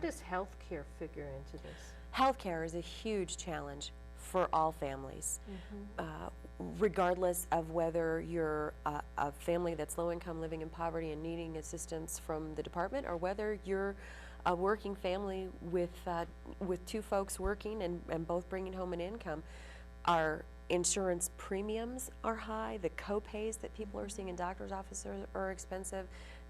does health care figure into this? Healthcare is a huge challenge for all families, regardless of whether you're a family that's low income, living in poverty and needing assistance from the department, or whether you're a working family with two folks working and both bringing home an income. Our insurance premiums are high. The co-pays that people are seeing in doctor's offices are expensive.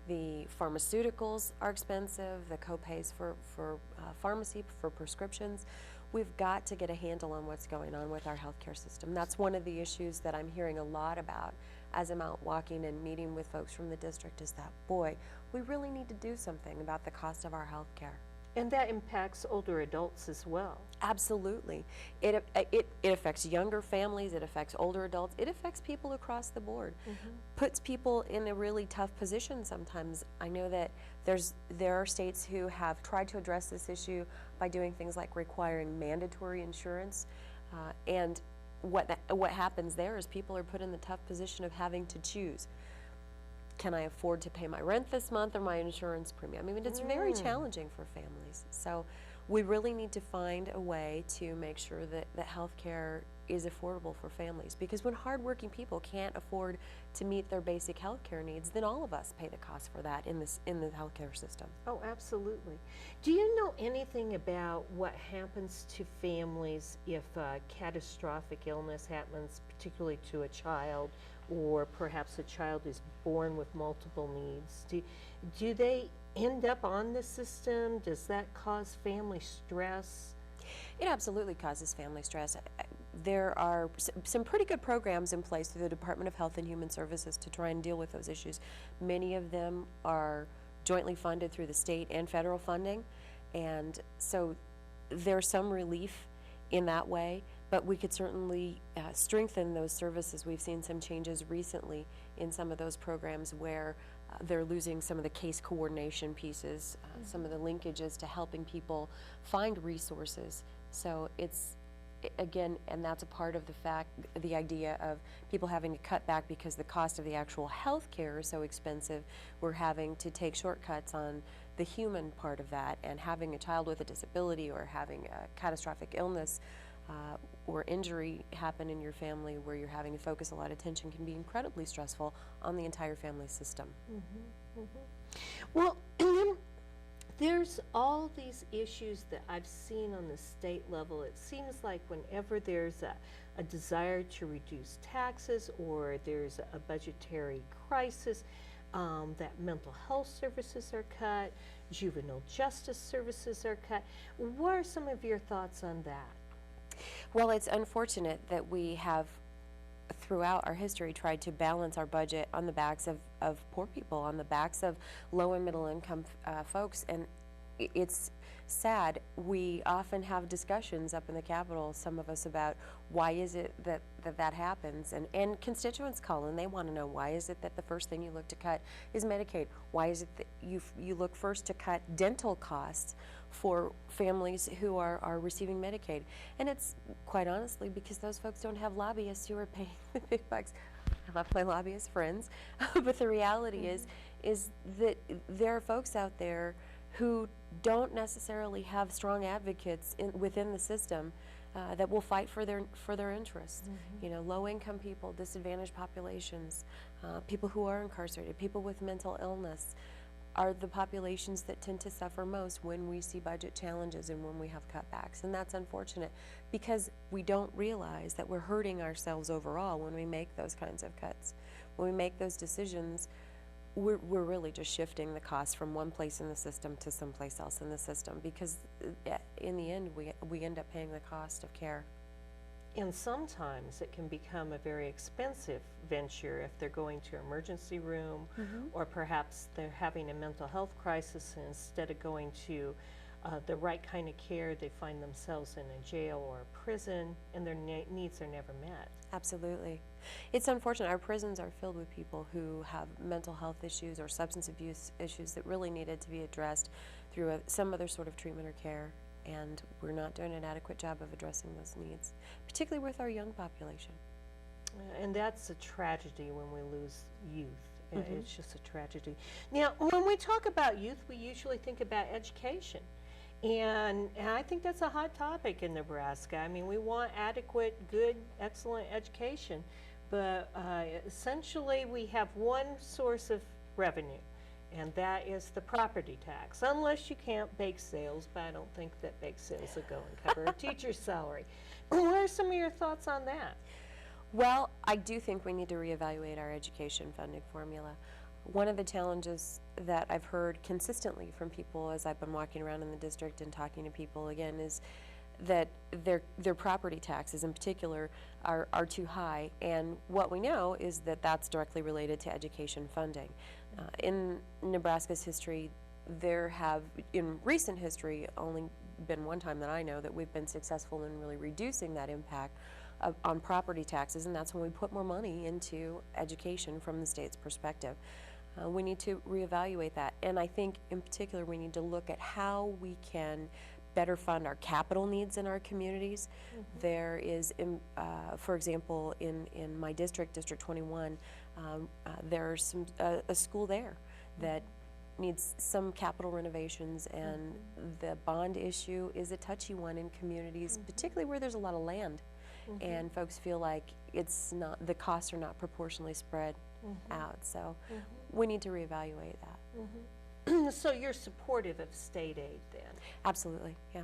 The pharmaceuticals are expensive. The co-pays for pharmacy, for prescriptions. We've got to get a handle on what's going on with our healthcare system. That's one of the issues that I'm hearing a lot about as I'm out walking and meeting with folks from the district, is that, boy, we really need to do something about the cost of our healthcare. And that impacts older adults as well. Absolutely. It affects younger families, it affects older adults, it affects people across the board. Puts people in a really tough position sometimes. I know that there are states who have tried to address this issue by doing things like requiring mandatory insurance, and what happens there is people are put in the tough position of having to choose. Can I afford to pay my rent this month or my insurance premium? I mean, it's very challenging for families. So we really need to find a way to make sure that health care is affordable for families, because when hardworking people can't afford to meet their basic health care needs, then all of us pay the cost for that in the healthcare system. Oh, absolutely. Do you know anything about what happens to families if a catastrophic illness happens, particularly to a child, or perhaps a child is born with multiple needs? Do they end up on the system? Does that cause family stress? It absolutely causes family stress. There are some pretty good programs in place through the Department of Health and Human Services to try and deal with those issues. Many of them are jointly funded through the state and federal funding, and so there's some relief in that way, but we could certainly strengthen those services. We've seen some changes recently in some of those programs where they're losing some of the case coordination pieces, some of the linkages to helping people find resources. So it's, again, and that's a part of the idea of people having to cut back because the cost of the actual health care is so expensive. We're having to take shortcuts on the human part of that, and having a child with a disability or having a catastrophic illness or injury happen in your family where you're having to focus a lot of attention can be incredibly stressful on the entire family system. Well, and then there's all these issues that I've seen on the state level. It seems like whenever there's a desire to reduce taxes, or there's a budgetary crisis, that mental health services are cut, juvenile justice services are cut. What are some of your thoughts on that? Well, it's unfortunate that we have, throughout our history, tried to balance our budget on the backs of poor people, on the backs of low and middle income folks, and it's sad. We often have discussions up in the Capitol, some of us, about why is it that happens, and constituents call and they want to know, why is it that the first thing you look to cut is Medicaid? Why is it that you look first to cut dental costs for families who are receiving Medicaid? And it's quite honestly because those folks don't have lobbyists who are paying the big bucks. I love my lobbyist friends, but the reality is that there are folks out there who don't necessarily have strong advocates within the system that will fight for their interests. You know, low-income people, disadvantaged populations, people who are incarcerated, people with mental illness are the populations that tend to suffer most when we see budget challenges and when we have cutbacks. And that's unfortunate because we don't realize that we're hurting ourselves overall when we make those kinds of cuts. When we make those decisions, we're really just shifting the cost from one place in the system to someplace else in the system, because in the end we end up paying the cost of care. And sometimes it can become a very expensive venture if they're going to emergency room, or perhaps they're having a mental health crisis, and instead of going to the right kind of care, they find themselves in a jail or a prison, and their needs are never met. Absolutely. It's unfortunate. Our prisons are filled with people who have mental health issues or substance abuse issues that really needed to be addressed through some other sort of treatment or care, and we're not doing an adequate job of addressing those needs, particularly with our young population. And that's a tragedy when we lose youth. It's just a tragedy. Now, when we talk about youth, we usually think about education. And I think that's a hot topic in Nebraska. I mean, we want adequate, good, excellent education, but essentially we have one source of revenue, and that is the property tax, unless you count bake sales, but I don't think that bake sales will go and cover a teacher's salary. What are some of your thoughts on that? Well, I do think we need to reevaluate our education funding formula. One of the challenges that I've heard consistently from people as I've been walking around in the district and talking to people again is that their property taxes in particular are too high, and what we know is that that's directly related to education funding. In Nebraska's history, there have, in recent history, only been one time that I know that we've been successful in really reducing that impact on property taxes, and that's when we put more money into education from the state's perspective. We need to reevaluate that, and I think in particular we need to look at how we can better fund our capital needs in our communities. There is, for example, in my district, District 21, there's a school there that needs some capital renovations, and the bond issue is a touchy one in communities, particularly where there's a lot of land, and folks feel like it's not, the costs are not proportionally spread out. So we need to reevaluate that. So you're supportive of state aid then? Absolutely, yeah.